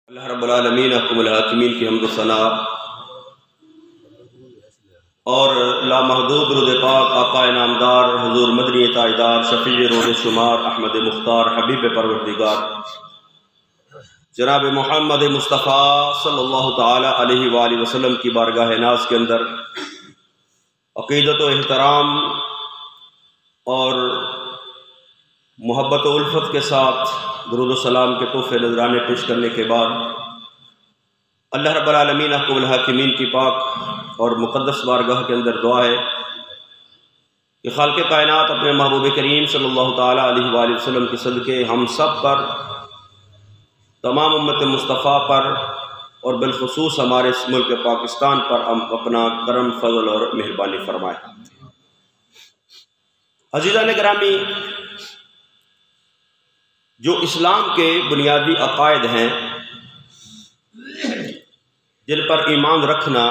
اللہ رب العالمین احکم الحاکمین کی حمد و ثنا اور لامحدود درود پاک آقا انعامدار حضور مدنی تاجدار شفیع روز شمار احمد مختار حبیب پروردگار جناب محمد مصطفیٰ صلی اللہ تعالی علیہ وآلہ وسلم کی بارگاہ ناز کے اندر عقیدت و احترام اور محبت و الفت کے ساتھ درود و سلام کے تحفے نذرانے پیش کرنے کے بعد اللہ رب العالمین احکم الحاکمین کی پاک اور مقدس بارگاہ کے اندر دعا ہے کہ خالق کائنات اپنے محبوب کریم صلی اللہ تعالی علیہ وآلہ وسلم کے صدقے ہم سب پر، تمام امت مصطفیٰ پر اور بالخصوص ہمارے اس ملک پاکستان پر اپنا کرم فضل اور مہربانی فرمائے۔ عزیزان گرامی، جو اسلام کے بنیادی عقائد ہیں جن پر ایمان رکھنا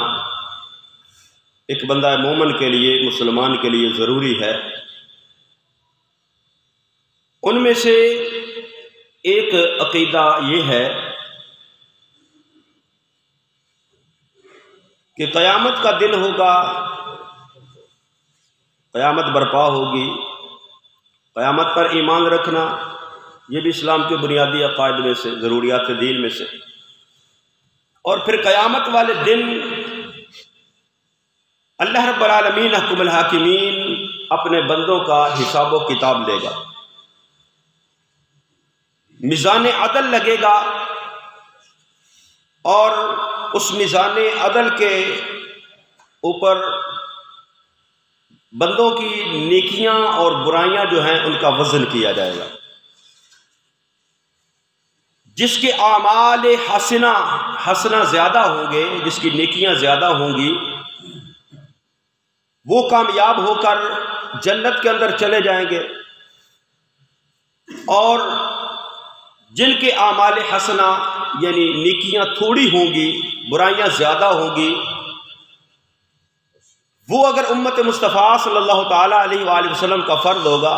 ایک بندہ مومن کے لیے، مسلمان کے لیے ضروری ہے، ان میں سے ایک عقیدہ یہ ہے کہ قیامت کا دن ہوگا، قیامت برپا ہوگی۔ قیامت پر ایمان رکھنا یہ بھی اسلام کے بنیادی عقائد میں سے، ضروریات دین میں سے۔ اور پھر قیامت والے دن اللہ رب العالمین احکم الحاکمین اپنے بندوں کا حساب و کتاب لے گا، میزان عدل لگے گا، اور اس میزان عدل کے اوپر بندوں کی نیکیاں اور برائیاں جو ہیں ان کا وزن کیا جائے گا۔ جس کے اعمال حسنہ زیادہ ہوں گے، جس کی نیکیاں زیادہ ہوں گی، وہ کامیاب ہو کر جنت کے اندر چلے جائیں گے، اور جن کے اعمال حسنہ یعنی نیکیاں تھوڑی ہوں گی، برائیاں زیادہ ہوں گی، وہ اگر امت مصطفیٰ صلی اللہ تعالی علیہ وآلہ وسلم کا فرد ہوگا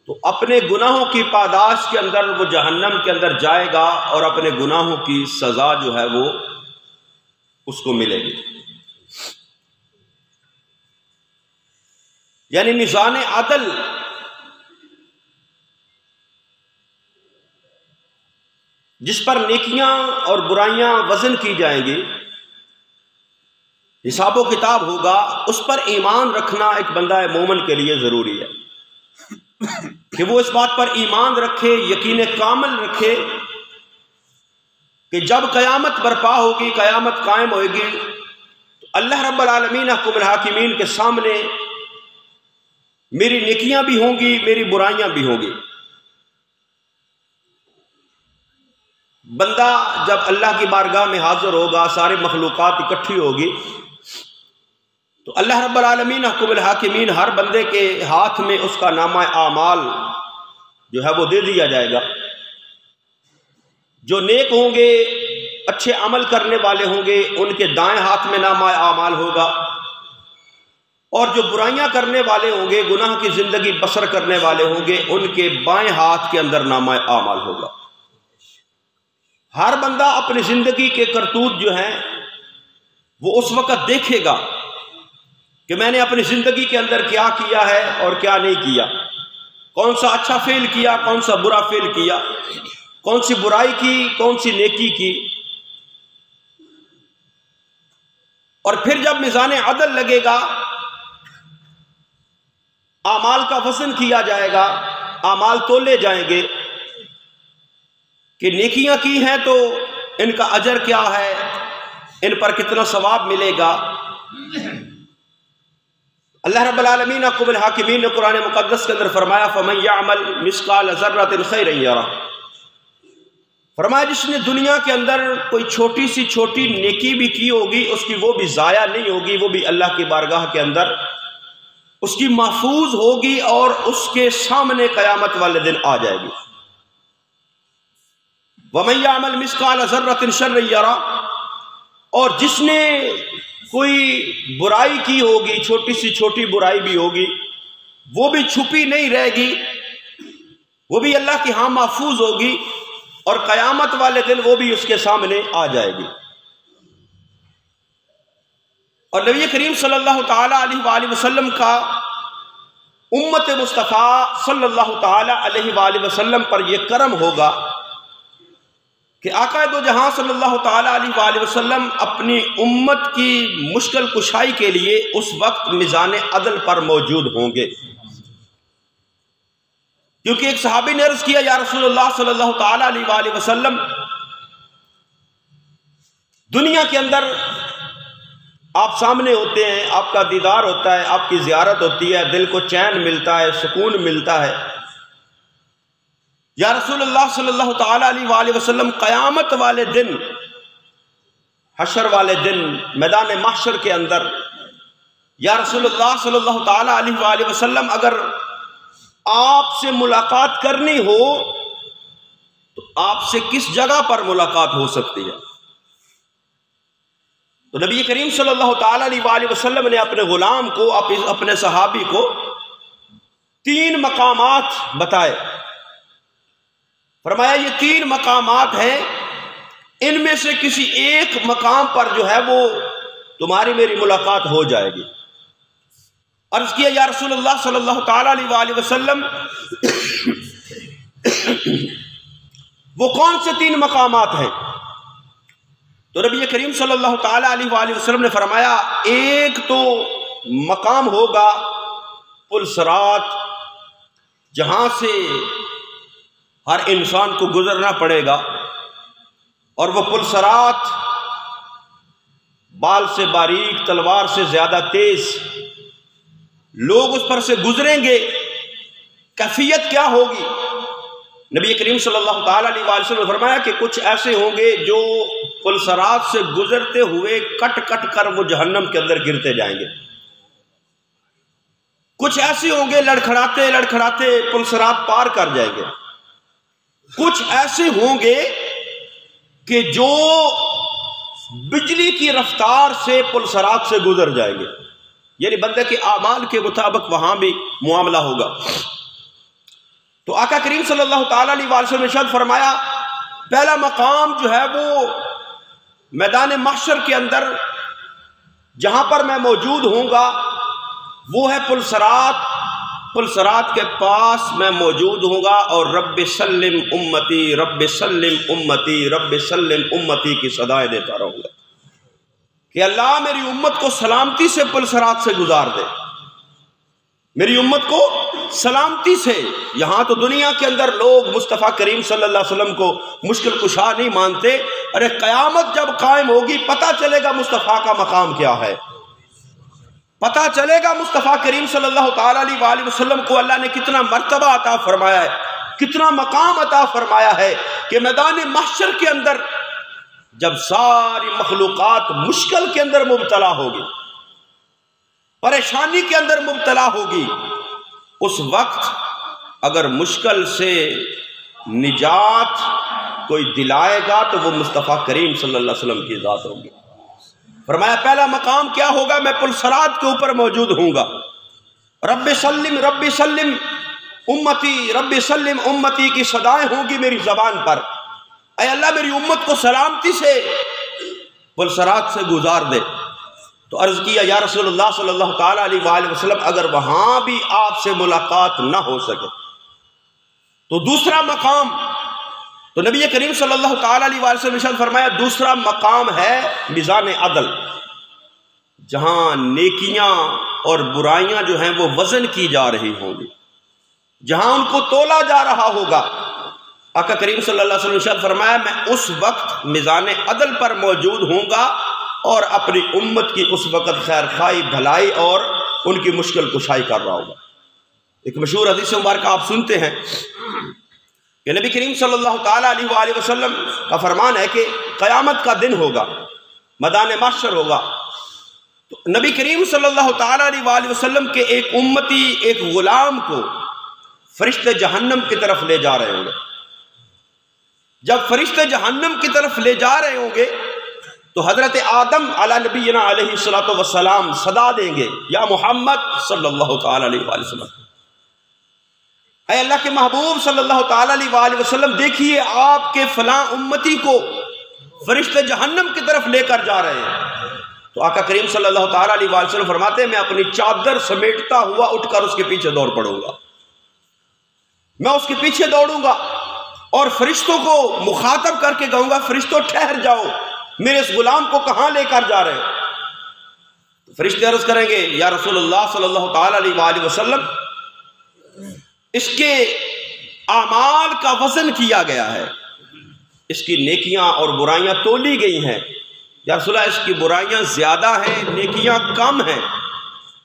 تو اپنے گناہوں کی پاداش کے اندر وہ جہنم کے اندر جائے گا، اور اپنے گناہوں کی سزا جو ہے وہ اس کو ملے گی۔ یعنی میزان عدل جس پر نیکیاں اور برائیاں وزن کی جائیں گی، حساب و کتاب ہوگا، اس پر ایمان رکھنا ایک بندہ مومن کے لیے ضروری ہے کہ وہ اس بات پر ایمان رکھے، یقین کامل رکھے کہ جب قیامت برپا ہوگی، قیامت قائم ہوگی، تو اللہ رب العالمین احکم الحاکمین کے سامنے میری نیکیاں بھی ہوں گی، میری برائیاں بھی ہوں گی۔ بندہ جب اللہ کی بارگاہ میں حاضر ہوگا، ساری مخلوقات اکٹھی ہوگی، تو اللہ رب العالمین احکم الحاکمین ہر بندے کے ہاتھ میں اس کا نامہ اعمال جو ہے وہ دے دیا جائے گا۔ جو نیک ہوں گے، اچھے عمل کرنے والے ہوں گے، ان کے دائیں ہاتھ میں نامہ اعمال ہوگا، اور جو برائیاں کرنے والے ہوں گے، گناہ کی زندگی بسر کرنے والے ہوں گے، ان کے بائیں ہاتھ کے اندر نامہ اعمال ہوگا۔ ہر بندہ اپنی زندگی کے کرتوت جو ہیں وہ اس وقت دیکھے گا کہ میں نے اپنی زندگی کے اندر کیا کیا ہے اور کیا نہیں کیا، کون سا اچھا فعل کیا، کون سا برا فعل کیا، کون سی برائی کی، کون سی نیکی کی۔ اور پھر جب میزان عدل لگے گا، اعمال کا وزن کیا جائے گا، اعمال تولے جائیں گے کہ نیکیاں کی ہیں تو ان کا اجر کیا ہے، ان پر کتنا ثواب ملے گا۔ اللہ رب العالمین احکم الحاکمین نے قرآن مقدس کے اندر فرمایا فَمَن يَعْمَلْ مِثْقَالَ ذَرَّةٍ خَيْرًا يَرَهُ، فرمایا جس نے دنیا کے اندر کوئی چھوٹی سی چھوٹی نیکی بھی کی ہوگی، اس کی وہ بھی ضائع نہیں ہوگی، وہ بھی اللہ کی بارگاہ کے اندر اس کی محفوظ ہوگی اور اس کے سامنے قیامت والے دن آ جائے گی۔ وَمَن يَعْمَلْ مِثْقَالَ ذَرَّةٍ شَرًّا يَرَهُ، اور جس نے کوئی برائی کی ہوگی، چھوٹی سی چھوٹی برائی بھی ہوگی، وہ بھی چھپی نہیں رہے گی، وہ بھی اللہ کی ہاں محفوظ ہوگی، اور قیامت والے دن وہ بھی اس کے سامنے آ جائے گی۔ اور نبی کریم صلی اللہ تعالی علیہ وآلہ وسلم کا امت مصطفیٰ صلی اللہ تعالی علیہ وآلہ وسلم پر یہ کرم ہوگا کہ آقا دو جہاں صلی اللہ تعالی علیہ وآلہ وسلم اپنی امت کی مشکل کشائی کے لیے اس وقت میزان عدل پر موجود ہوں گے۔ کیونکہ ایک صحابی نے عرض کیا یا رسول اللہ صلی اللہ تعالی علیہ وآلہ وسلم، دنیا کے اندر آپ سامنے ہوتے ہیں، آپ کا دیدار ہوتا ہے، آپ کی زیارت ہوتی ہے، دل کو چین ملتا ہے، سکون ملتا ہے، یا رسول اللہ صلی اللہ تعالی علیہ وآلہ وسلم قیامت والے دن، حشر والے دن، میدان محشر کے اندر، یا رسول اللہ صلی اللہ تعالی علیہ وآلہ وسلم اگر آپ سے ملاقات کرنی ہو تو آپ سے کس جگہ پر ملاقات ہو سکتی ہے؟ تو نبی کریم صلی اللہ تعالی علیہ وآلہ وسلم نے اپنے غلام کو، اپنے صحابی کو 3 مقامات بتائے۔ فرمایا یہ 3 مقامات ہیں، ان میں سے کسی ایک مقام پر جو ہے وہ تمہاری میری ملاقات ہو جائے گی۔ عرض کیا یا رسول اللہ صلی اللہ تعالی علیہ وآلہ وسلم وہ کون سے 3 مقامات ہیں؟ تو نبی کریم صلی اللہ تعالی علیہ وآلہ وسلم نے فرمایا ایک تو مقام ہوگا پل صراط، جہاں سے ہر انسان کو گزرنا پڑے گا، اور وہ پل صراط بال سے باریک، تلوار سے زیادہ تیز، لوگ اس پر سے گزریں گے، کیفیت کیا ہوگی؟ نبی کریم صلی اللہ تعالی علیہ وآلہ وسلم نے فرمایا کہ کچھ ایسے ہوں گے جو پل صراط سے گزرتے ہوئے کٹ کٹ کر وہ جہنم کے اندر گرتے جائیں گے، کچھ ایسے ہوں گے لڑکھڑاتے لڑکھڑاتے پل صراط پار کر جائیں گے، کچھ ایسے ہوں گے کہ جو بجلی کی رفتار سے پل صراط سے گزر جائیں گے، یعنی بندے کے اعمال کے مطابق وہاں بھی معاملہ ہوگا۔ تو آقا کریم صلی اللہ تعالی علیہ وآلہ وسلم نے ارشاد فرمایا پہلا مقام جو ہے وہ میدان محشر کے اندر جہاں پر میں موجود ہوں گا وہ ہے پل صراط۔ پل صراط کے پاس میں موجود ہوں گا اور رب سلم امتی، رب سلم امتی، رب سلم امتی کی صدائیں دیتا رہوں گا کہ اللہ میری امت کو سلامتی سے پل صراط سے گزار دے، میری امت کو سلامتی سے۔ یہاں تو دنیا کے اندر لوگ مصطفیٰ کریم صلی اللہ علیہ وسلم کو مشکل کشا نہیں مانتے، ارے قیامت جب قائم ہوگی پتہ چلے گا مصطفیٰ کا مقام کیا ہے، پتہ چلے گا مصطفیٰ کریم صلی اللہ تعالی علیہ وآلہ وسلم کو اللہ نے کتنا مرتبہ عطا فرمایا ہے، کتنا مقام عطا فرمایا ہے کہ میدان محشر کے اندر جب ساری مخلوقات مشکل کے اندر مبتلا ہوگی، پریشانی کے اندر مبتلا ہوگی، اس وقت اگر مشکل سے نجات کوئی دلائے گا تو وہ مصطفیٰ کریم صلی اللہ علیہ وسلم کی ذات ہوگی۔ فرمایا پہلا مقام کیا ہوگا؟ میں پل صراط کے اوپر موجود ہوں گا، رب سلم امتی، رب سلم امتی کی صدائیں ہوں گی میری زبان پر، اے اللہ میری امت کو سلامتی سے پل صراط سے گزار دے۔ تو عرض کیا یا رسول اللہ صلی اللہ تعالی علیہ وآلہ وسلم اگر وہاں بھی آپ سے ملاقات نہ ہو سکے تو دوسرا مقام، تو نبی کریم صلی اللہ تعالی علیہ وآلہ وسلم نے فرمایا دوسرا مقام ہے میزان عدل، جہاں نیکیاں اور برائیاں جو ہیں وہ وزن کی جا رہی ہوں گی، جہاں ان کو تولا جا رہا ہوگا۔ آقا کریم صلی اللہ علیہ وسلم نے فرمایا میں اس وقت میزان عدل پر موجود ہوں گا اور اپنی امت کی اس وقت خیر خواہی، بھلائی اور ان کی مشکل کشائی کر رہا ہوگا۔ ایک مشہور حدیث مبارکہ آپ سنتے ہیں کہ نبی کریم صلی اللہ تعالی علیہ وآلہ وسلم کا فرمان ہے کہ قیامت کا دن ہوگا، میدان محشر ہوگا، تو نبی کریم صلی اللہ تعالی علیہ وآلہ وسلم کے ایک امتی، ایک غلام کو فرشتے جہنم کی طرف لے جا رہے ہوں گے۔ جب فرشتے جہنم کی طرف لے جا رہے ہوں گے تو حضرت آدم علی نبینا علیہ الصلوۃ والسلام صدا دیں گے یا محمد صلی اللہ تعالی علیہ وآلہ وسلم، اے اللہ کے محبوب صلی اللہ تعالیٰ علیہ وسلم، دیکھیے آپ کے فلاں امتی کو فرشتے جہنم کی طرف لے کر جا رہے ہیں۔ تو آقا کریم صلی اللہ تعالیٰ علیہ وسلم فرماتے ہیں میں اپنی چادر سمیٹتا ہوا اٹھ کر اس کے پیچھے دوڑ پڑوں گا، میں اس کے پیچھے دوڑوں گا اور فرشتوں کو مخاطب کر کے کہوں گا فرشتوں ٹھہر جاؤ، میرے اس غلام کو کہاں لے کر جا رہے ہو؟ فرشتے عرض کریں گے یا رسول اللہ صلی اللہ تعالیٰ علیہ وسلم، اس کے اعمال کا وزن کیا گیا ہے، اس کی نیکیاں اور برائیاں تولی گئی ہیں، یا رسول اللہ اس کی برائیاں زیادہ ہیں نیکیاں کم ہیں،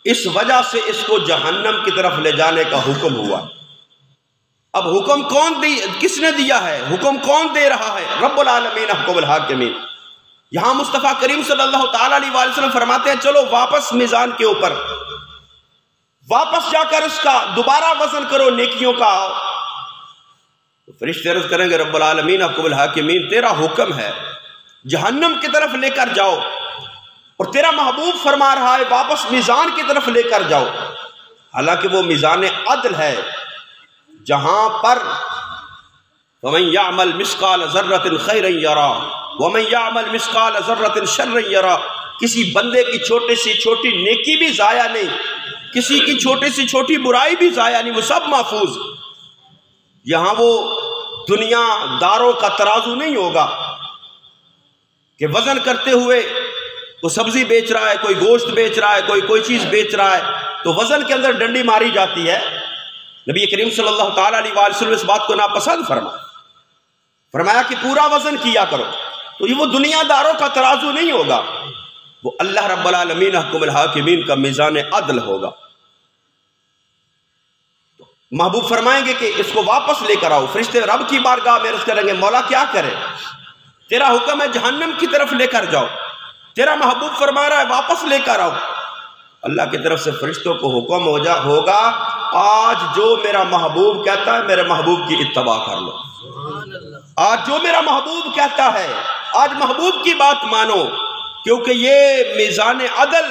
اس وجہ سے اس کو جہنم کی طرف لے جانے کا حکم ہوا۔ اب حکم کس نے دیا ہے؟ حکم کون دے رہا ہے؟ رب العالمین احکم الحاکمین۔ یہاں مصطفیٰ کریم صلی اللہ تعالیٰ علیہ وسلم فرماتے ہیں چلو واپس میزان کے اوپر، واپس جا کر اس کا دوبارہ وزن کرو نیکیوں کا۔ فرشتے عرض کریں گے رب العالمین احکم الحاکمین، تیرا حکم ہے جہنم کی طرف لے کر جاؤ، اور تیرا محبوب فرما رہا ہے واپس میزان کی طرف لے کر جاؤ، حالانکہ وہ میزان عدل ہے جہاں پر وَمَن يَعْمَلْ مِثْقَالَ ذَرَّةٍ خَيْرًا يَرَهُ وَمَن يَعْمَلْ مِثْقَالَ ذَرَّةٍ شَرًّا يَرَهُ۔ کسی بندے کی چھوٹی سی چھوٹی نیکی بھی ضائع نہیں، کسی کی چھوٹی سی چھوٹی برائی بھی ضائع نہیں، وہ سب محفوظ۔ یہاں وہ دنیا داروں کا ترازو نہیں ہوگا کہ وزن کرتے ہوئے کوئی سبزی بیچ رہا ہے، کوئی گوشت بیچ رہا ہے، کوئی چیز بیچ رہا ہے تو وزن کے اندر ڈنڈی ماری جاتی ہے۔ نبی کریم صلی اللہ تعالیٰ علیہ وسلم اس بات کو ناپسند فرمایا کہ پورا وزن کیا کرو، تو یہ وہ دنیا داروں کا ترازو نہیں ہوگا، وہ اللہ رب العالمین احکم الحاکمین کا میزان عدل ہوگا۔ محبوب فرمائیں گے کہ اس کو واپس لے کر آؤ۔ فرشتے رب کی بارگاہ میں عرض کریں گے مولا کیا کرے؟ تیرا حکم ہے جہنم کی طرف لے کر جاؤ، تیرا محبوب فرما رہا ہے واپس لے کر آؤ۔ اللہ کی طرف سے فرشتوں کو حکم ہوگا آج جو میرا محبوب کہتا ہے میرے محبوب کی اتباع کر لو، آج جو میرا محبوب کہتا ہے آج محبوب کی بات مانو، کیونکہ یہ میزان عدل،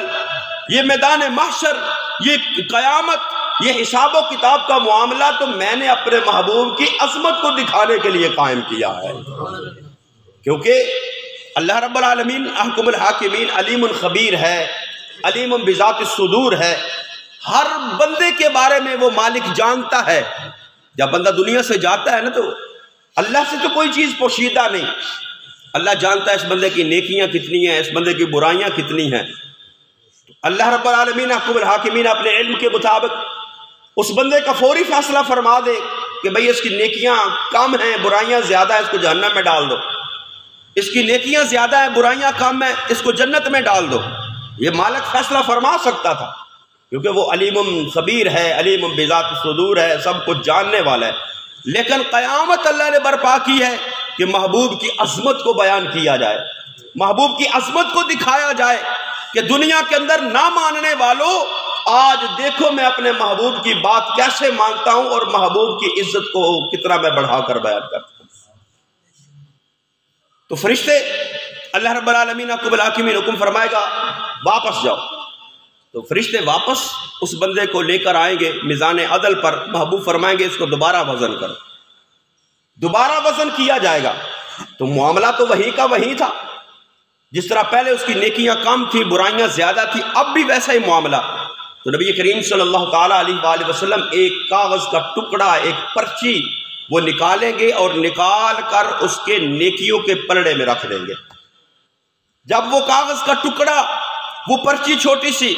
یہ میدان محشر، یہ قیامت، یہ حساب و کتاب کا معاملہ تو میں نے اپنے محبوب کی عظمت کو دکھانے کے لیے قائم کیا ہے، کیونکہ اللہ رب العالمین احکم الحاکمین علیم خبیر ہے، علیم بذات الصدور ہے، ہر بندے کے بارے میں وہ مالک جانتا ہے۔ جب بندہ دنیا سے جاتا ہے نا تو اللہ سے تو کوئی چیز پوشیدہ نہیں، اللہ جانتا ہے اس بندے کی نیکیاں کتنی ہیں، اس بندے کی برائیاں کتنی ہیں۔ اللہ رب العالمین احکم الحاکمین اپنے علم کے مطابق اس بندے کا فوری فیصلہ فرما دے کہ بھئی اس کی نیکیاں کم ہیں برائیاں زیادہ ہیں، اس کو جہنم میں ڈال دو، اس کی نیکیاں زیادہ ہیں برائیاں کم ہیں، اس کو جنت میں ڈال دو۔ یہ مالک فیصلہ فرما سکتا تھا کیونکہ وہ علیم خبیر ہے، علیم بذات الصدور ہے، سب کچھ جاننے والا ہے۔ لیکن قیامت اللہ نے برپا کی ہے کہ محبوب کی عظمت کو بیان کیا جائے، محبوب کی عظمت کو دکھایا جائے کہ دنیا کے اندر نہ ماننے والوں آج دیکھو میں اپنے محبوب کی بات کیسے مانتا ہوں اور محبوب کی عزت کو کتنا میں بڑھا کر بیان کرتا ہوں۔ تو فرشتے اللہ رب العالمین احکم الحاکمین حکم فرمائے گا واپس جاؤ، تو فرشتے واپس اس بندے کو لے کر آئیں گے میزان عدل پر، محبوب فرمائیں گے اس کو دوبارہ وزن کرو، دوبارہ وزن کیا جائے گا۔ تو معاملہ تو وہی کا وہی تھا، جس طرح پہلے اس کی نیکیاں کم تھی برائیاں زیادہ تھی، اب بھی ویسا ہی معاملہ۔ تو نبی کریم صلی اللہ تعالیٰ علیہ وآلہ وسلم ایک کاغذ کا ٹکڑا، ایک پرچی وہ نکالیں گے اور نکال کر اس کے نیکیوں کے پلڑے میں رکھ دیں گے۔ جب وہ کاغذ کا ٹکڑا، وہ پرچی چھوٹی سی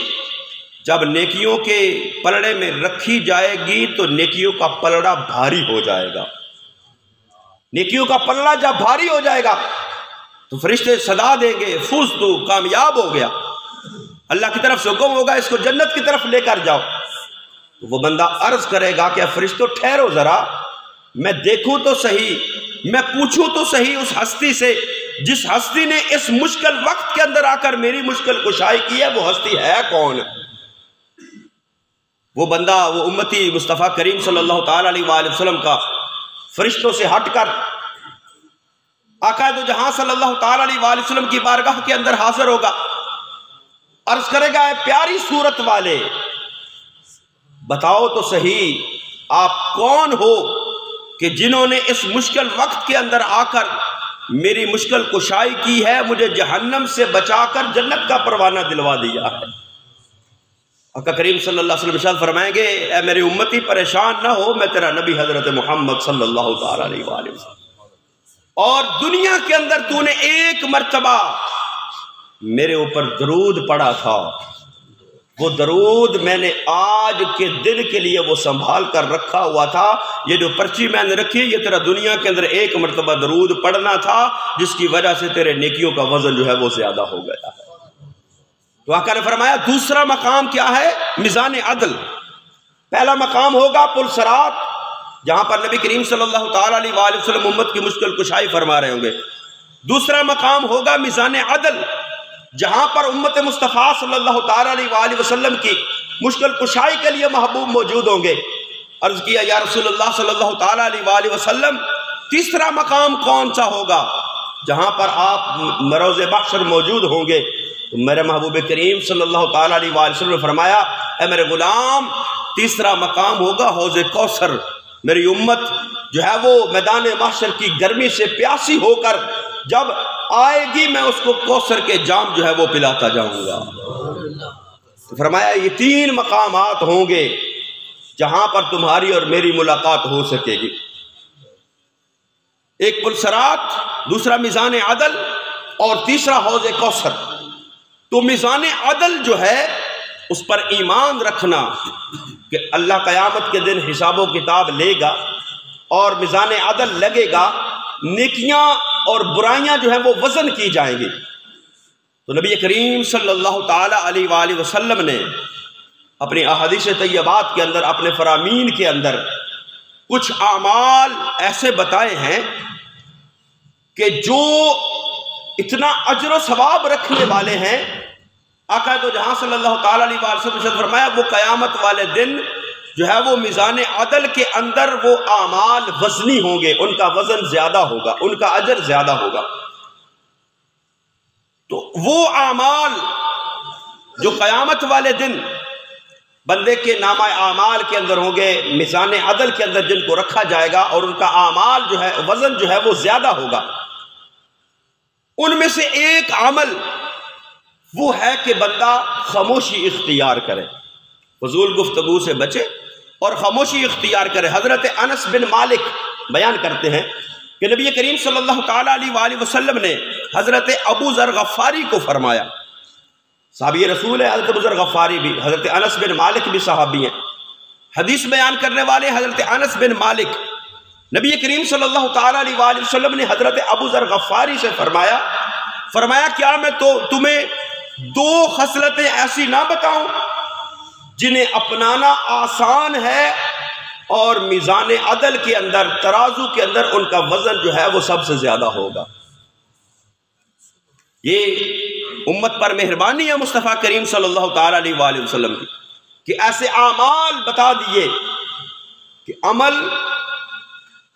جب نیکیوں کے پلڑے میں رکھی جائے گی تو نیکیوں کا پلڑا بھاری ہو جائے گا، نیکیوں کا پلڑا جب بھاری ہو جائے گا تو فرشتے صدا دیں گے فوز تو کامیاب ہو گیا، اللہ کی طرف سے حکم ہوگا اس کو جنت کی طرف لے کر جاؤ۔ تو وہ بندہ عرض کرے گا کہ فرشتوں ٹھہرو ذرا، میں دیکھوں تو صحیح، میں پوچھوں تو صحیح اس ہستی سے جس ہستی نے اس مشکل وقت کے اندر آ کر میری مشکل کشائی کی ہے، وہ ہستی ہے کون؟ وہ بندہ، وہ امتی مصطفیٰ کریم صلی اللہ تعالیٰ علیہ وآلہ وسلم کا فرشتوں سے ہٹ کر آقا دو جہاں صلی اللہ تعالیٰ علیہ وآلہ وسلم کی بارگاہ کے اندر حاضر ہوگا، عرض کرے گا اے پیاری صورت والے، بتاؤ تو صحیح آپ کون ہو کہ جنہوں نے اس مشکل وقت کے اندر آ کر میری مشکل کشائی کی ہے، مجھے جہنم سے بچا کر جنت کا پروانہ دلوا دیا ہے۔ آقا کریم صلی اللہ علیہ وسلم ارشاد فرمائیں گے، اے میری امتی پریشان نہ ہو، میں تیرا نبی حضرت محمد صلی اللہ تعالی علیہ وآلہ وسلم، اور دنیا کے اندر تو نے ایک مرتبہ میرے اوپر درود پڑھا تھا، وہ درود میں نے آج کے دن کے لیے وہ سنبھال کر رکھا ہوا تھا۔ یہ جو پرچی میں نے رکھی، یہ تیرا دنیا کے اندر ایک مرتبہ درود پڑھنا تھا، جس کی وجہ سے تیرے نیکیوں کا وزن جو ہے وہ زیادہ ہو گیا ہے۔ تو آقا نے فرمایا دوسرا مقام کیا ہے؟ میزان عدل۔ پہلا مقام ہوگا پل صراط، جہاں پر نبی کریم صلی اللہ تعالی علیہ وآلہ وسلم امت کی مشکل کشائی فرما رہے ہوں گے۔ دوسرا مقام ہوگا میزان عدل، جہاں پر امت مصطفیٰ صلی اللہ تعالی علیہ وآلہ وسلم کی مشکل کشائی کے لیے محبوب موجود ہوں گے۔ عرض کیا یا رسول اللہ صلی اللہ تعالی علیہ وآلہ وسلم، تیسرا مقام کون سا ہوگا؟ جہاں پر آپ مروز محشر موجود ہوں گے۔ تو میرے محبوب کریم صلی اللہ تعالی علیہ وآلہ وسلم نے فرمایا، اے میرے غلام، تیسرا مقام ہوگا حوض کوثر۔ میری امت جو ہے وہ میدان محشر کی گرمی سے پیاسی ہو کر جب آئے گی، میں اس کو کوثر کے جام جو ہے وہ پلاتا جاؤں گا۔ تو فرمایا یہ تین مقامات ہوں گے جہاں پر تمہاری اور میری ملاقات ہو سکے گی، ایک پل صراط، دوسرا میزان عدل، اور تیسرا حوض کوثر۔ تو میزان عدل جو ہے اس پر ایمان رکھنا کہ اللہ قیامت کے دن حساب و کتاب لے گا، اور میزان عدل لگے گا، نیکیاں اور برائیاں جو ہیں وہ وزن کی جائیں گی۔ تو نبی کریم صلی اللہ تعالی علیہ وآلہ وسلم نے اپنی احادیث طیبات کے اندر، اپنے فرامین کے اندر کچھ اعمال ایسے بتائے ہیں کہ جو اتنا اجر و ثواب رکھنے والے ہیں۔ آقا تو جہاں صلی اللہ تعالی علیہ وآلہ وسلم نے فرمایا وہ قیامت والے دن جو ہے وہ میزان عدل کے اندر وہ اعمال وزنی ہوں گے، ان کا وزن زیادہ ہوگا، ان کا اجر زیادہ ہوگا۔ تو وہ اعمال جو قیامت والے دن بندے کے نامہ اعمال کے اندر ہوں گے، میزان عدل کے اندر جن کو رکھا جائے گا، اور ان کا اعمال جو ہے وزن جو ہے وہ زیادہ ہوگا، ان میں سے ایک عمل وہ ہے کہ بندہ خاموشی اختیار کرے، فضول گفتگو سے بچے اور خاموشی اختیار کرے۔ حضرت انس بن مالک بیان کرتے ہیں کہ نبی کریم صلی اللہ تعالی علیہ وآلہ وسلم نے حضرت ابو ذر غفاری کو فرمایا، صحابی رسول ہے حضرت ابو ذر غفاری بھی، حضرت انس بن مالک بھی صحابی ہیں، حدیث بیان کرنے والے حضرت انس بن مالک۔ نبی کریم صلی اللہ تعالی علیہ وآلہ وسلم نے حضرت ابو ذر غفاری سے فرمایا کیا میں تو تمہیں دو خصلتیں ایسی نہ بتاؤں جنہیں اپنانا آسان ہے، اور میزان عدل کے اندر، ترازو کے اندر ان کا وزن جو ہے وہ سب سے زیادہ ہوگا۔ یہ امت پر مہربانی ہے مصطفیٰ کریم صلی اللہ تعالی علیہ وآلہ وسلم کی کہ ایسے اعمال بتا دیے کہ عمل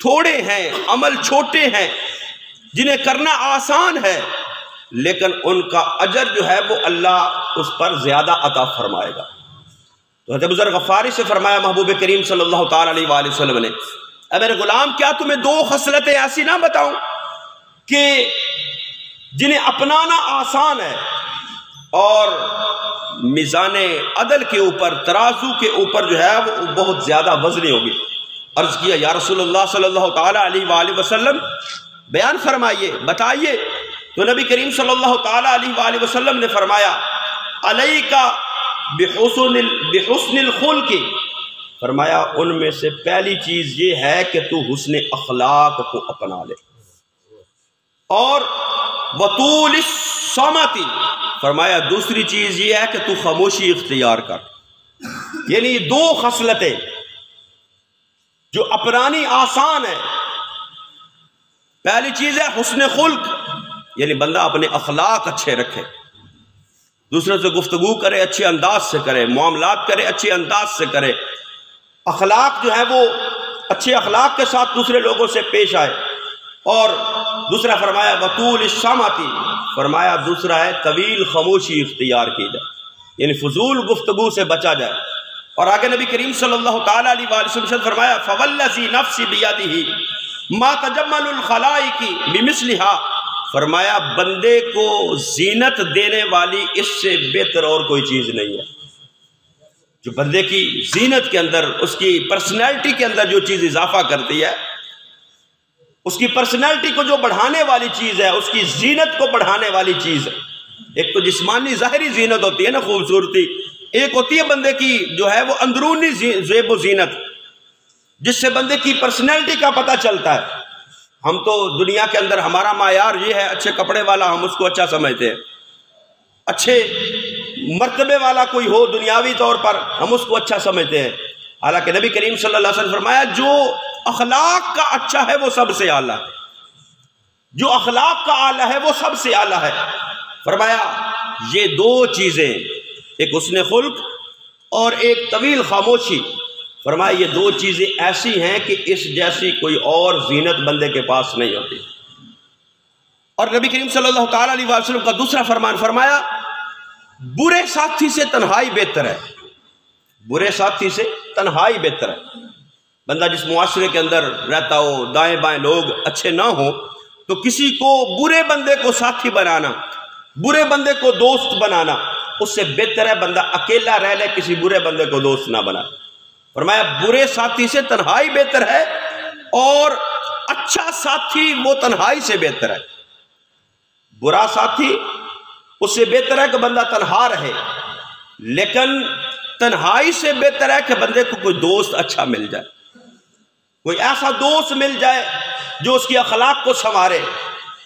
تھوڑے ہیں، عمل چھوٹے ہیں، جنہیں کرنا آسان ہے، لیکن ان کا اجر جو ہے وہ اللہ اس پر زیادہ عطا فرمائے گا۔ تو حضرت ابو ذر غفاری سے فرمایا محبوب کریم صلی اللہ تعالی علیہ وآلہ وسلم نے، اے میرے غلام، کیا تمہیں دو خصلتیں ایسی نہ بتاؤں کہ جنہیں اپنانا آسان ہے، اور میزان عدل کے اوپر، ترازو کے اوپر جو ہے وہ بہت زیادہ وزنی ہوگی۔ عرض کیا یا رسول اللہ صلی اللہ تعالی علیہ وآلہ وسلم، بیان فرمائیے، بتائیے۔ تو نبی کریم صلی اللہ تعالی علیہ وآلہ وسلم نے فرمایا علیکا بحسن الخلق، فرمایا ان میں سے پہلی چیز یہ ہے کہ تو حسن اخلاق کو اپنا لے، اور وطول الصمت، فرمایا دوسری چیز یہ ہے کہ تو خاموشی اختیار کر۔ یعنی دو خصلتیں جو اپنانی آسان ہے۔ پہلی چیز ہے حسن خلق، یعنی بندہ اپنے اخلاق اچھے رکھے، دوسرے سے گفتگو کرے، اچھے انداز سے کرے، معاملات کرے، اچھے انداز سے کرے، اخلاق جو ہے وہ اچھے اخلاق کے ساتھ دوسرے لوگوں سے پیش آئے۔ اور دوسرا فرمایا وطول الشامتی، فرمایا دوسرا ہے طویل خاموشی اختیار کی جائے، یعنی فضول گفتگو سے بچا جائے۔ اور آگے نبی کریم صلی اللہ تعالیٰ علیہ وسلم نے فرمایا فوالذی نفسی بیدہ ما تجمل الخلائق بمثلھا، فرمایا بندے کو زینت دینے والی اس سے بہتر اور کوئی چیز نہیں ہے۔ جو بندے کی زینت کے اندر، اس کی پرسنالٹی کے اندر جو چیز اضافہ کرتی ہے، اس کی پرسنالٹی کو جو بڑھانے والی چیز ہے، اس کی زینت کو بڑھانے والی چیز ہے۔ ایک تو جسمانی ظاہری زینت ہوتی ہے نا، خوبصورتی، ایک ہوتی ہے بندے کی جو ہے وہ اندرونی زیب و زینت، جس سے بندے کی پرسنالٹی کا پتہ چلتا ہے۔ ہم تو دنیا کے اندر ہمارا معیار یہ ہے، اچھے کپڑے والا ہم اس کو اچھا سمجھتے ہیں، اچھے مرتبے والا کوئی ہو دنیاوی طور پر ہم اس کو اچھا سمجھتے ہیں، حالانکہ نبی کریم صلی اللہ علیہ وسلم نے فرمایا جو اخلاق کا اچھا ہے وہ سب سے اعلیٰ ہے، جو اخلاق کا اعلیٰ ہے وہ سب سے اعلیٰ ہے۔ فرمایا یہ دو چیزیں، ایک حسن خلق اور ایک طویل خاموشی، فرمایا یہ دو چیزیں ایسی ہیں کہ اس جیسی کوئی اور زینت بندے کے پاس نہیں ہوتی۔ اور نبی کریم صلی اللہ تعالیٰ علیہ وسلم کا دوسرا فرمان، فرمایا برے ساتھی سے تنہائی بہتر ہے، برے ساتھی سے تنہائی بہتر ہے۔ بندہ جس معاشرے کے اندر رہتا ہو، دائیں بائیں لوگ اچھے نہ ہوں، تو کسی کو برے بندے کو ساتھی بنانا، برے بندے کو دوست بنانا، اس سے بہتر ہے بندہ اکیلا رہ لے، کسی برے بندے کو دوست نہ بنا۔ فرمایا برے ساتھی سے تنہائی بہتر ہے، اور اچھا ساتھی وہ تنہائی سے بہتر ہے۔ برا ساتھی اس سے بہتر ہے کہ بندہ تنہا رہے، لیکن تنہائی سے بہتر ہے کہ بندے کو کوئی دوست اچھا مل جائے، کوئی ایسا دوست مل جائے جو اس کی اخلاق کو سنوارے،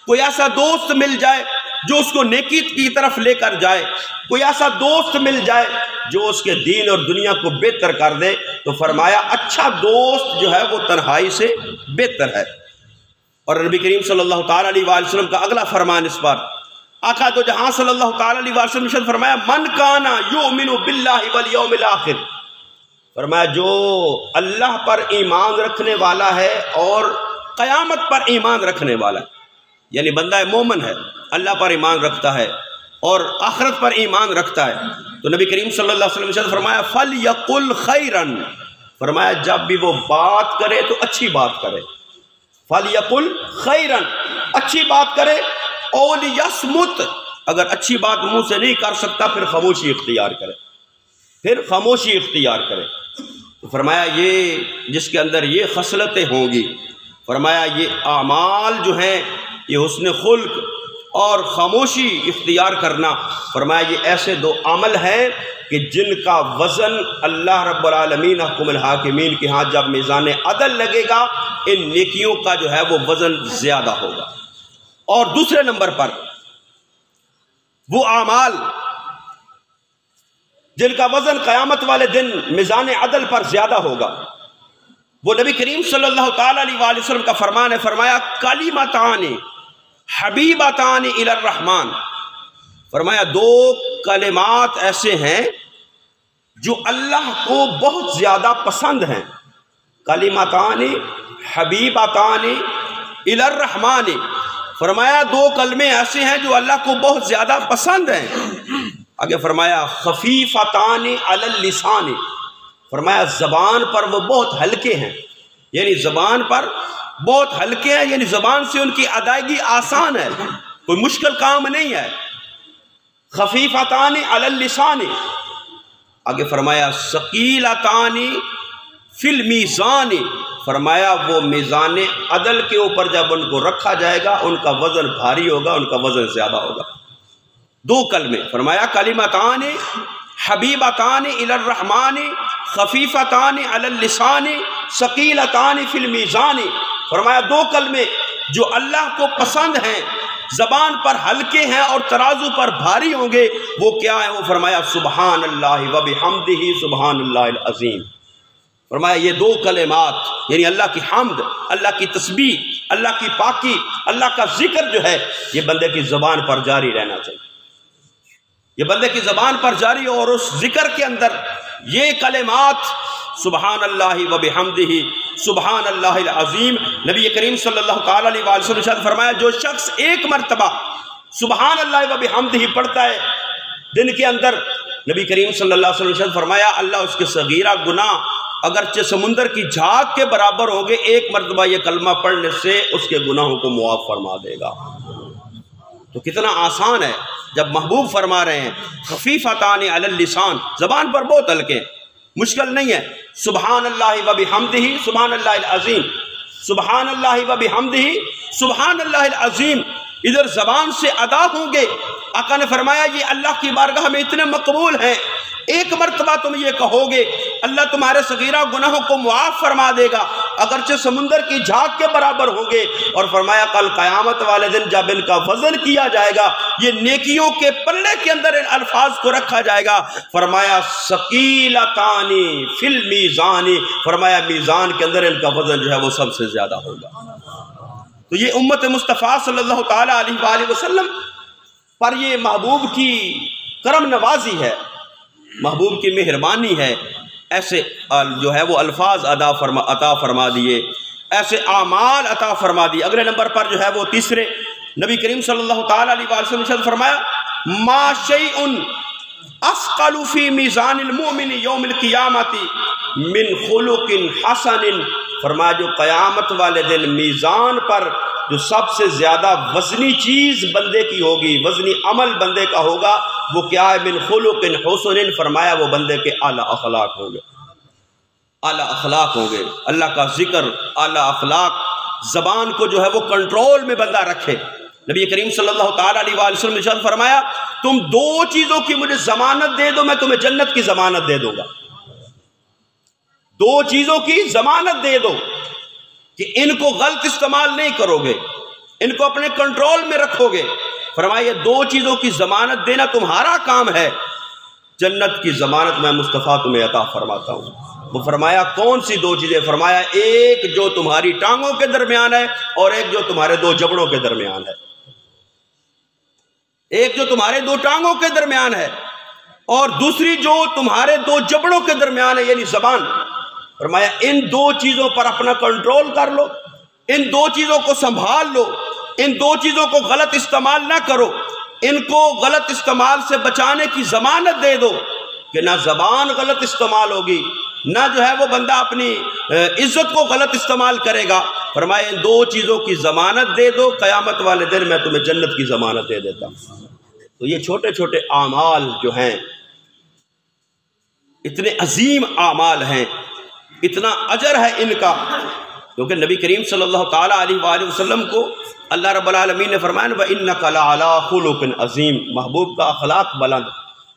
کوئی ایسا دوست مل جائے جو اس کو نیکی کی طرف لے کر جائے، کوئی ایسا دوست مل جائے جو اس کے دین اور دنیا کو بہتر کر دے۔ تو فرمایا اچھا دوست جو ہے وہ تنہائی سے بہتر ہے۔ اور نبی کریم صلی اللہ تعالیٰ علیہ وسلم کا اگلا فرمان اس پر، آقا دو جہاں صلی اللہ تعالیٰ علیہ وسلم نے فرمایا من کانا یؤمن باللہ والیوم الآخر، فرمایا جو اللہ پر ایمان رکھنے والا ہے اور قیامت پر ایمان رکھنے والا ہے، یعنی بندہ مومن ہے، اللہ پر ایمان رکھتا ہے اور آخرت پر ایمان رکھتا ہے، تو نبی کریم صلی اللہ علیہ وسلم نے فرمایا فَلْيَقُلْ خَيْرًا، فرمایا جب بھی وہ بات کرے تو اچھی بات کرے، فَلْيَقُلْ خَيْرًا، اچھی بات کرے، اور یسمت، اگر اچھی بات منہ سے نہیں کر سکتا پھر خاموشی اختیار کرے، پھر خاموشی اختیار کرے۔ تو فرمایا یہ جس کے اندر یہ خصلتیں ہوں گی، فرمایا یہ اعمال جو ہیں، یہ حسن خلق اور خاموشی اختیار کرنا، فرمایا یہ ایسے دو عمل ہیں کہ جن کا وزن اللہ رب العالمین حکم الحاکمین کے ہاں جب میزان عدل لگے گا، ان نیکیوں کا جو ہے وہ وزن زیادہ ہوگا۔ اور دوسرے نمبر پر وہ اعمال جن کا وزن قیامت والے دن میزان عدل پر زیادہ ہوگا، وہ نبی کریم صلی اللہ تعالیٰ علیہ وآلہ وسلم کا فرمان ہے، فرمایا کلمتان حبیبتان الی الرحمن، فرمایا دو کلمات ایسے ہیں جو اللہ کو بہت زیادہ پسند ہیں، کلمتان حبیبتان الی الرحمن، فرمایا دو کلمے ایسے ہیں جو اللہ کو بہت زیادہ پسند ہیں۔ آگے فرمایا خفیفتان علی اللسان، فرمایا زبان پر وہ بہت ہلکے ہیں، یعنی زبان پر بہت ہلکے ہیں، یعنی زبان سے ان کی ادائیگی آسان ہے، کوئی مشکل کام نہیں ہے۔ خفیفتان علی اللسان، آگے فرمایا ثقیلتان فی المیزان، فرمایا وہ میزان عدل کے اوپر جب ان کو رکھا جائے گا ان کا وزن بھاری ہوگا، ان کا وزن زیادہ ہوگا۔ دو کلمے، فرمایا کلمتان حبیبتان الی الرحمن خفیفتان علی اللسان ثقیلتان فی المیزان، فرمایا دو کلمے جو اللہ کو پسند ہیں، زبان پر ہلکے ہیں اور ترازو پر بھاری ہوں گے، وہ کیا ہیں؟ وہ فرمایا سبحان اللہ و بحمدہ سبحان اللہ العظیم، فرمایا یہ دو کلمات یعنی اللہ کی حمد، اللہ کی تسبیح، اللہ کی پاکی، اللہ کا ذکر جو ہے یہ بندے کی زبان پر جاری رہنا چاہیے، یہ بندے کی زبان پر جاری ہو، اور اس ذکر کے اندر یہ کلمات سبحان اللہ و بحمدہ سبحان اللہ العظیم۔ نبی کریم صلی اللہ تعالیٰ علیہ وسلم نے فرمایا جو شخص ایک مرتبہ سبحان اللہ و بحمدہ پڑھتا ہے دن کے اندر، نبی کریم صلی اللہ علیہ وسلم نے فرمایا اللہ اس کے صغیرہ گناہ اگرچہ سمندر کی جھاگ کے برابر ہوں گے، ایک مرتبہ یہ کلمہ پڑھنے سے اس کے گناہوں کو معاف فرما دے گا۔ تو کتنا آسان ہے جب محبوب فرما رہے ہیں خفیفتان علی اللسان، زبان پر بہت ہلکے، مشکل نہیں ہے۔ سبحان اللہ و بحمدہ سبحان اللہ العظیم، سبحان اللہ و بحمدہ سبحان اللہ العظیم، ادھر زبان سے ادا ہوں گے۔ آقا نے فرمایا یہ اللہ کی بارگاہ میں اتنے مقبول ہیں، ایک مرتبہ تم یہ کہو گے اللہ تمہارے صغیرہ گناہوں کو معاف فرما دے گا اگرچہ سمندر کی جھاگ کے برابر ہوں گے۔ اور فرمایا کل قیامت والے دن جب ان کا وزن کیا جائے گا، یہ نیکیوں کے پلے کے اندر ان الفاظ کو رکھا جائے گا، فرمایا ثقیلتان فی المیزان، فرمایا میزان کے اندر ان کا وزن جو ہے وہ سب سے زیادہ ہوگا۔ تو یہ امت مصطفیٰ صلی اللہ تعالیٰ علیہ وآلہ وسلم پر یہ محبوب کی کرم نوازی ہے، محبوب کی مہربانی ہے، ایسے جو ہے وہ الفاظ عطا فرما دیے، ایسے اعمال عطا فرما دیے۔ اگلے نمبر پر جو ہے وہ تیسرے نبی کریم صلی اللہ تعالیٰ علیہ وآلہ وسلم نے فرمایا ما شیء اثقل فی میزان المؤمن یوم القیامت من خلق حسن، فرمایا جو قیامت والے دن میزان پر جو سب سے زیادہ وزنی چیز بندے کی ہوگی، وزنی عمل بندے کا ہوگا، وہ کیا ہے؟ من خلق حسن، فرمایا وہ بندے کے اعلیٰ اخلاق ہوں گے، اعلیٰ اخلاق ہوں گے، اللہ کا ذکر، اعلیٰ اخلاق، زبان کو جو ہے وہ کنٹرول میں بندہ رکھے۔ نبی کریم صلی اللہ تعالیٰ علیہ وآلہ وسلم نے ارشاد فرمایا تم دو چیزوں کی مجھے ضمانت دے دو میں تمہیں جنت کی ضمانت دے دوں گا، دو چیزوں کی ضمانت دے دو کہ ان کو غلط استعمال نہیں کرو گے، ان کو اپنے کنٹرول میں رکھو گے۔ فرمایا دو چیزوں کی ضمانت دینا تمہارا کام ہے، جنت کی ضمانت میں مصطفیٰ تمہیں عطا فرماتا ہوں۔ وہ فرمایا کون سی دو چیزیں؟ فرمایا ایک جو تمہاری ٹانگوں کے درمیان ہے اور ایک جو تمہارے دو جبڑوں کے درمیان ہے، ایک جو تمہارے دو ٹانگوں کے درمیان ہے اور دوسری جو تمہارے دو جبڑوں کے درمیان ہے، یعنی زبان۔ فرمایا ان دو چیزوں پر اپنا کنٹرول کر لو، ان دو چیزوں کو سنبھال لو، ان دو چیزوں کو غلط استعمال نہ کرو، ان کو غلط استعمال سے بچانے کی ضمانت دے دو کہ نہ زبان غلط استعمال ہوگی، نہ جو ہے وہ بندہ اپنی عزت کو غلط استعمال کرے گا۔ فرمایا ان دو چیزوں کی ضمانت دے دو، قیامت والے دن میں تمہیں جنت کی ضمانت دے دیتا ہوں۔ تو یہ چھوٹے چھوٹے اعمال جو ہیں اتنے عظیم اعمال ہیں، اتنا اجر ہے ان کا، کیونکہ نبی کریم صلی اللہ تعالیٰ علیہ وآلہ وسلم کو اللہ رب العالمین نے فرمایا وَإِنَّكَ لَعَلَىٰ خُلُقٍ عظیم، محبوب کا اخلاق بلند۔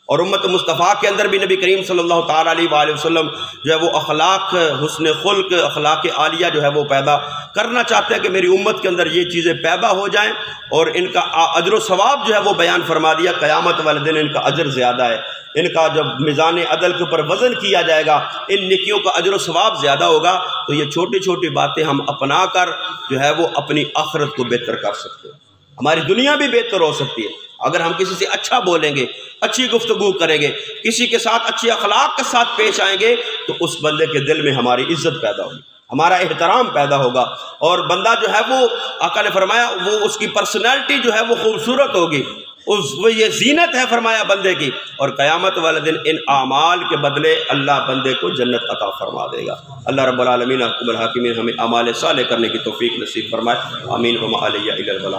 اور امت مصطفیٰ کے اندر بھی نبی کریم صلی اللہ تعالیٰ علیہ وآلہ وسلم جو ہے وہ اخلاق، حسن خلق، اخلاق عالیہ جو ہے وہ پیدا کرنا چاہتے ہیں کہ میری امت کے اندر یہ چیزیں پیدا ہو جائیں، اور ان کا اجر و ثواب جو ہے وہ بیان فرما دیا۔ قیامت والے دن ان کا اجر زیادہ ہے، ان کا جب میزان عدل کے اوپر وزن کیا جائے گا ان نیکیوں کا اجر و ثواب زیادہ ہوگا۔ تو یہ چھوٹی چھوٹی باتیں ہم اپنا کر جو ہے وہ اپنی آخرت کو بہتر کر سکتے ہیں، ہماری دنیا بھی بہتر ہو سکتی ہے۔ اگر ہم کسی سے اچھا بولیں گے، اچھی گفتگو کریں گے، کسی کے ساتھ اچھی اخلاق کے ساتھ پیش آئیں گے، تو اس بندے کے دل میں ہماری عزت پیدا ہوگی، ہمارا احترام پیدا ہوگا، اور بندہ جو ہے وہ آقا نے فرمایا وہ اس کی پرسنالٹی جو ہے وہ خوبصورت ہوگی، وہ یہ زینت ہے فرمایا بندے کی، اور قیامت والے دن ان اعمال کے بدلے اللہ بندے کو جنت عطا فرما دے گا۔ اللہ رب العالمین حکم الحاکمین ہمیں اعمال صالح کرنے کی توفیق نصیب فرمائے، آمین۔ وما علیہ الا البلاغ۔